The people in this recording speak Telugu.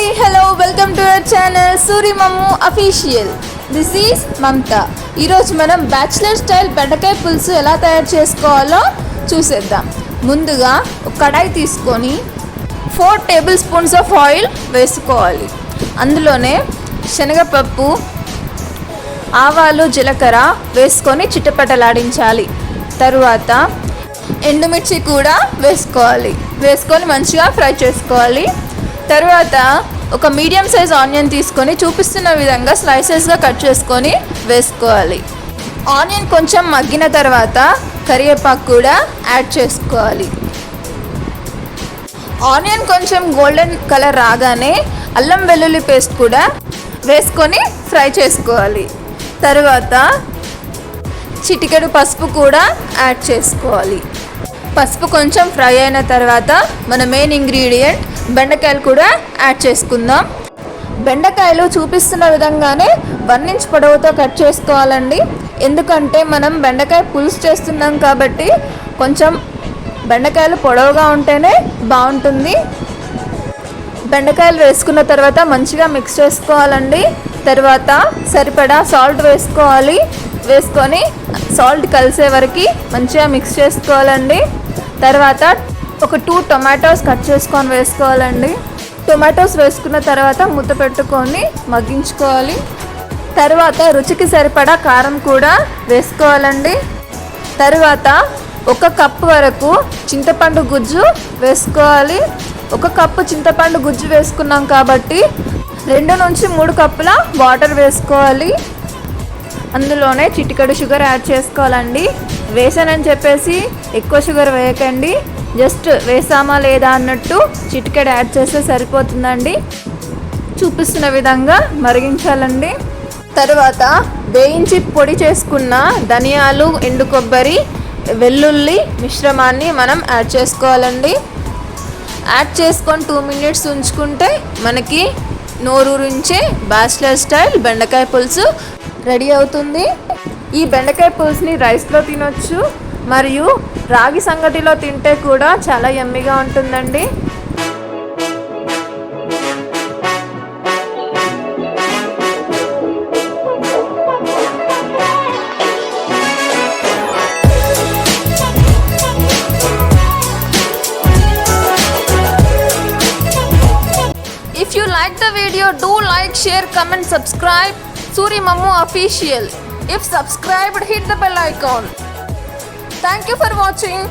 అండి, hello, welcome to our channel Suri మమ్ము అఫీషియల్. దిస్ ఈజ్ మమత. ఈరోజు మనం బ్యాచిలర్ స్టైల్ బెండకాయ పులుసు ఎలా తయారు చేసుకోవాలో చూసేద్దాం. ముందుగా ఒక కడాయి తీసుకొని 4 టేబుల్ స్పూన్స్ ఆఫ్ ఆయిల్ వేసుకోవాలి. అందులోనే శనగపప్పు, ఆవాలు, జీలకర్ర వేసుకొని చిటపటలాడించాలి. తరువాత ఎండుమిర్చి కూడా వేసుకొని మంచిగా ఫ్రై చేసుకోవాలి. తరువాత ఒక మీడియం సైజ్ ఆనియన్ తీసుకొని చూపిస్తున్న విధంగా స్లైసెస్గా కట్ చేసుకొని వేసుకోవాలి. ఆనియన్ కొంచెం మగ్గిన తర్వాత కరివేపాకు కూడా యాడ్ చేసుకోవాలి. ఆనియన్ కొంచెం గోల్డెన్ కలర్ రాగానే అల్లం వెల్లుల్లి పేస్ట్ కూడా వేసుకొని ఫ్రై చేసుకోవాలి. తరువాత చిటికెడు పసుపు కూడా యాడ్ చేసుకోవాలి. పసుపు కొంచెం ఫ్రై అయిన తర్వాత మన మెయిన్ ఇంగ్రీడియంట్ బెండకాయలు కూడా యాడ్ చేసుకుందాం. బెండకాయలు చూపిస్తున్న విధంగానే 1 ఇంచ్ పొడవుతో కట్ చేసుకోవాలండి. ఎందుకంటే మనం బెండకాయ పులుసు చేస్తున్నాం కాబట్టి కొంచెం బెండకాయలు పొడవుగా ఉంటేనే బాగుంటుంది. బెండకాయలు వేసుకున్న తర్వాత మంచిగా మిక్స్ చేసుకోవాలండి. తర్వాత సరిపడా సాల్ట్ వేసుకొని సాల్ట్ కలిసే వరకు మంచిగా మిక్స్ చేసుకోవాలండి. తర్వాత ఒక 2 టొమాటోస్ కట్ చేసుకొని వేసుకోవాలండి. టొమాటోస్ వేసుకున్న తర్వాత మూత పెట్టుకొని మగ్గించుకోవాలి. తర్వాత రుచికి సరిపడా కారం కూడా వేసుకోవాలండి. తర్వాత 1 కప్పు వరకు చింతపండు గుజ్జు వేసుకోవాలి. 1 కప్పు చింతపండు గుజ్జు వేసుకున్నాం కాబట్టి 2 నుంచి 3 కప్పుల వాటర్ వేసుకోవాలి. అందులోనే చిటికెడు షుగర్ యాడ్ చేసుకోవాలండి. వేసానని చెప్పేసి ఎక్కువ షుగర్ వేయకండి, జస్ట్ వేసామా లేదా అన్నట్టు చిటికెడు యాడ్ చేస్తే సరిపోతుందండి. చూపిస్తున్న విధంగా మరిగించాలండి. తర్వాత వేయించి పొడి చేసుకున్న ధనియాలు, ఎండు కొబ్బరి, వెల్లుల్లి మిశ్రమాన్ని మనం యాడ్ చేసుకోవాలండి. యాడ్ చేసుకొని 2 మినిట్స్ ఉంచుకుంటే మనకి నోరూరించే బ్యాచిలర్ స్టైల్ బెండకాయ పులుసు రెడీ అవుతుంది. ఈ బెండకాయ పులుసుని రైస్లో తినొచ్చు, మరియు రాగి సంగటిలో తింటే కూడా చాలా యమ్మీగా ఉంటుందండి. If you like the video, do like, share, comment, subscribe. Suri Mammu Official. If subscribed, hit the bell icon. Thank you for watching.